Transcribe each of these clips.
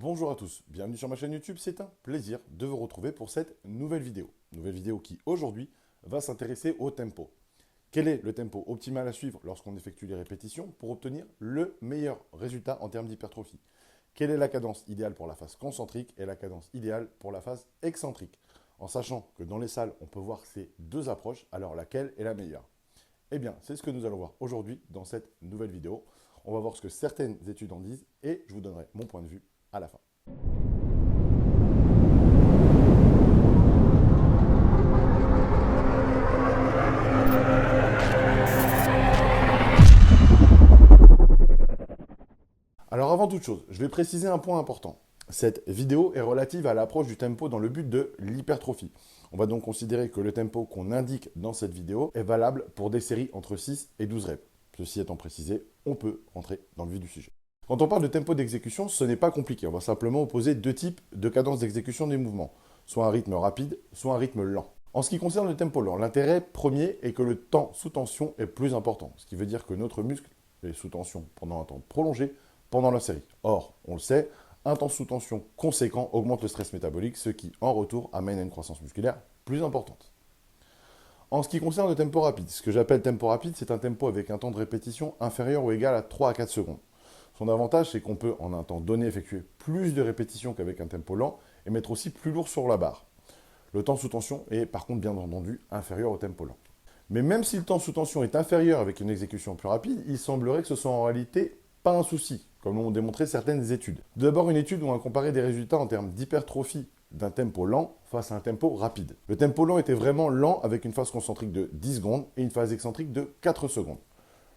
Bonjour à tous, bienvenue sur ma chaîne YouTube, c'est un plaisir de vous retrouver pour cette nouvelle vidéo. Nouvelle vidéo qui aujourd'hui va s'intéresser au tempo. Quel est le tempo optimal à suivre lorsqu'on effectue les répétitions pour obtenir le meilleur résultat en termes d'hypertrophie? Quelle est la cadence idéale pour la phase concentrique et la cadence idéale pour la phase excentrique? En sachant que dans les salles, on peut voir ces deux approches, alors laquelle est la meilleure? Eh bien, c'est ce que nous allons voir aujourd'hui dans cette nouvelle vidéo. On va voir ce que certaines études en disent et je vous donnerai mon point de vue à la fin. Alors avant toute chose, je vais préciser un point important. Cette vidéo est relative à l'approche du tempo dans le but de l'hypertrophie. On va donc considérer que le tempo qu'on indique dans cette vidéo est valable pour des séries entre 6 et 12 reps. Ceci étant précisé, on peut entrer dans le vif du sujet. Quand on parle de tempo d'exécution, ce n'est pas compliqué. On va simplement opposer deux types de cadence d'exécution des mouvements, soit un rythme rapide, soit un rythme lent. En ce qui concerne le tempo lent, l'intérêt premier est que le temps sous tension est plus important, ce qui veut dire que notre muscle est sous tension pendant un temps prolongé pendant la série. Or, on le sait, un temps sous tension conséquent augmente le stress métabolique, ce qui, en retour, amène à une croissance musculaire plus importante. En ce qui concerne le tempo rapide, ce que j'appelle tempo rapide, c'est un tempo avec un temps de répétition inférieur ou égal à 3 à 4 secondes. Son avantage, c'est qu'on peut, en un temps donné, effectuer plus de répétitions qu'avec un tempo lent et mettre aussi plus lourd sur la barre. Le temps sous tension est, par contre, bien entendu, inférieur au tempo lent. Mais même si le temps sous tension est inférieur avec une exécution plus rapide, il semblerait que ce soit en réalité pas un souci, comme l'ont démontré certaines études. D'abord, une étude où on a comparé des résultats en termes d'hypertrophie d'un tempo lent face à un tempo rapide. Le tempo lent était vraiment lent avec une phase concentrique de 10 secondes et une phase excentrique de 4 secondes.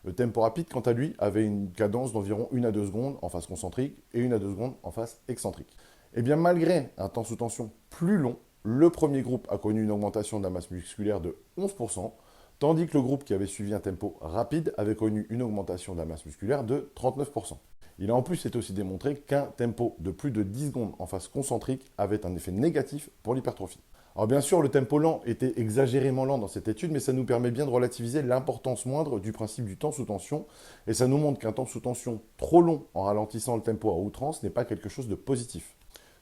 Le tempo rapide, quant à lui, avait une cadence d'environ 1 à 2 secondes en phase concentrique et 1 à 2 secondes en phase excentrique. Et bien malgré un temps sous tension plus long, le premier groupe a connu une augmentation de la masse musculaire de 11%, tandis que le groupe qui avait suivi un tempo rapide avait connu une augmentation de la masse musculaire de 39%. Il a en plus été aussi démontré qu'un tempo de plus de 10 secondes en phase concentrique avait un effet négatif pour l'hypertrophie. Alors bien sûr, le tempo lent était exagérément lent dans cette étude, mais ça nous permet bien de relativiser l'importance moindre du principe du temps sous tension, et ça nous montre qu'un temps sous tension trop long en ralentissant le tempo à outrance n'est pas quelque chose de positif.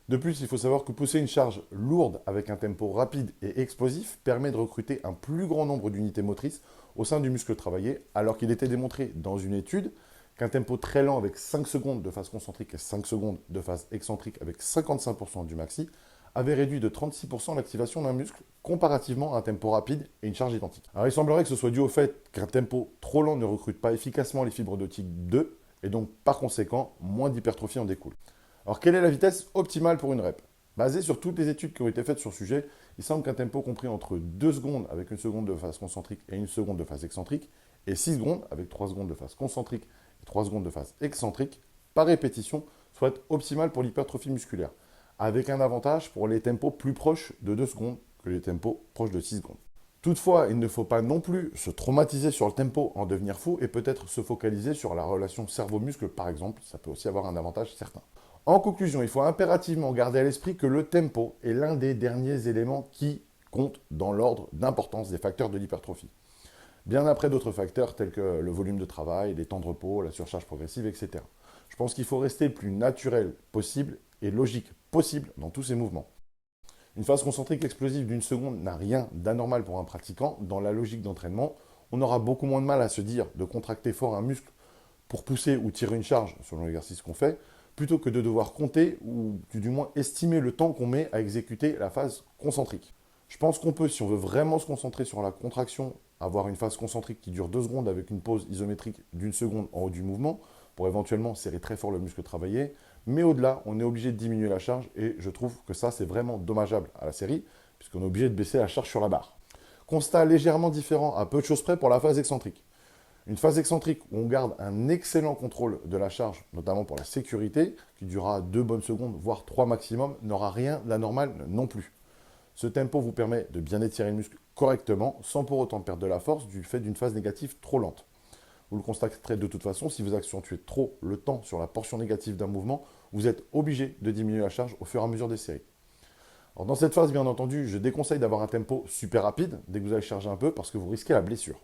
De plus, il faut savoir que pousser une charge lourde avec un tempo rapide et explosif permet de recruter un plus grand nombre d'unités motrices au sein du muscle travaillé, alors qu'il était démontré dans une étude qu'un tempo très lent avec 5 secondes de phase concentrique et 5 secondes de phase excentrique avec 55% du maxi avait réduit de 36% l'activation d'un muscle comparativement à un tempo rapide et une charge identique. Alors il semblerait que ce soit dû au fait qu'un tempo trop lent ne recrute pas efficacement les fibres de type 2 et donc par conséquent moins d'hypertrophie en découle. Alors quelle est la vitesse optimale pour une rep? Basée sur toutes les études qui ont été faites sur le sujet, il semble qu'un tempo compris entre 2 secondes avec 1 seconde de phase concentrique et 1 seconde de phase excentrique et 6 secondes avec 3 secondes de phase concentrique et 3 secondes de phase excentrique par répétition soit optimal pour l'hypertrophie musculaire, avec un avantage pour les tempos plus proches de 2 secondes que les tempos proches de 6 secondes. Toutefois, il ne faut pas non plus se traumatiser sur le tempo, en devenir fou et peut-être se focaliser sur la relation cerveau-muscle par exemple, ça peut aussi avoir un avantage certain. En conclusion, il faut impérativement garder à l'esprit que le tempo est l'un des derniers éléments qui compte dans l'ordre d'importance des facteurs de l'hypertrophie. Bien après d'autres facteurs tels que le volume de travail, les temps de repos, la surcharge progressive, etc. Je pense qu'il faut rester le plus naturel possible et logique possible dans tous ces mouvements. Une phase concentrique explosive d'une seconde n'a rien d'anormal pour un pratiquant. Dans la logique d'entraînement, on aura beaucoup moins de mal à se dire de contracter fort un muscle pour pousser ou tirer une charge selon l'exercice qu'on fait, plutôt que de devoir compter ou du moins estimer le temps qu'on met à exécuter la phase concentrique. Je pense qu'on peut, si on veut vraiment se concentrer sur la contraction, avoir une phase concentrique qui dure 2 secondes avec une pause isométrique d'1 seconde en haut du mouvement, pour éventuellement serrer très fort le muscle travaillé. Mais au-delà, on est obligé de diminuer la charge et je trouve que ça, c'est vraiment dommageable à la série, puisqu'on est obligé de baisser la charge sur la barre. Constat légèrement différent à peu de choses près pour la phase excentrique. Une phase excentrique où on garde un excellent contrôle de la charge, notamment pour la sécurité, qui durera 2 bonnes secondes, voire 3 maximum, n'aura rien d'anormal non plus. Ce tempo vous permet de bien étirer le muscle correctement, sans pour autant perdre de la force du fait d'une phase négative trop lente. Vous le constaterez de toute façon, si vous accentuez trop le temps sur la portion négative d'un mouvement, vous êtes obligé de diminuer la charge au fur et à mesure des séries. Alors dans cette phase, bien entendu, je déconseille d'avoir un tempo super rapide dès que vous allez charger un peu parce que vous risquez la blessure.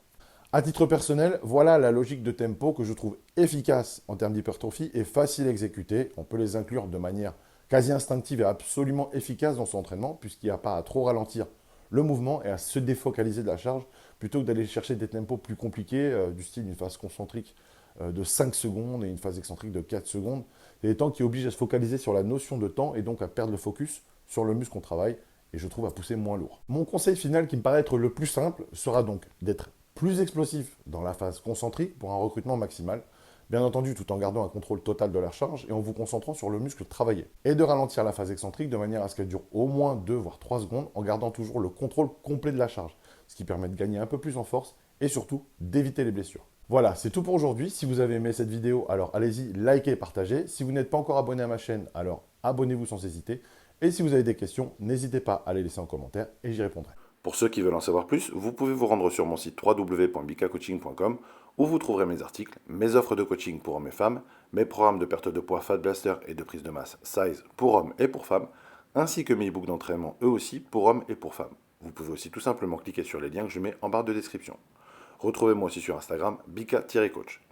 À titre personnel, voilà la logique de tempo que je trouve efficace en termes d'hypertrophie et facile à exécuter. On peut les inclure de manière quasi instinctive et absolument efficace dans son entraînement, puisqu'il n'y a pas à trop ralentir le mouvement et à se défocaliser de la charge, plutôt que d'aller chercher des tempos plus compliqués, du style une phase concentrique de 5 secondes et une phase excentrique de 4 secondes. C'est des temps qui obligent à se focaliser sur la notion de temps et donc à perdre le focus sur le muscle qu'on travaille, et je trouve à pousser moins lourd. Mon conseil final qui me paraît être le plus simple sera donc d'être plus explosif dans la phase concentrique pour un recrutement maximal, bien entendu tout en gardant un contrôle total de la charge et en vous concentrant sur le muscle travaillé. Et de ralentir la phase excentrique de manière à ce qu'elle dure au moins 2 voire 3 secondes en gardant toujours le contrôle complet de la charge, ce qui permet de gagner un peu plus en force et surtout d'éviter les blessures. Voilà, c'est tout pour aujourd'hui. Si vous avez aimé cette vidéo, alors allez-y, likez et partagez. Si vous n'êtes pas encore abonné à ma chaîne, alors abonnez-vous sans hésiter. Et si vous avez des questions, n'hésitez pas à les laisser en commentaire et j'y répondrai. Pour ceux qui veulent en savoir plus, vous pouvez vous rendre sur mon site www.bikacoaching.com où vous trouverez mes articles, mes offres de coaching pour hommes et femmes, mes programmes de perte de poids Fat Blaster et de prise de masse Size pour hommes et pour femmes, ainsi que mes e-books d'entraînement eux aussi pour hommes et pour femmes. Vous pouvez aussi tout simplement cliquer sur les liens que je mets en barre de description. Retrouvez-moi aussi sur Instagram, bika-coach.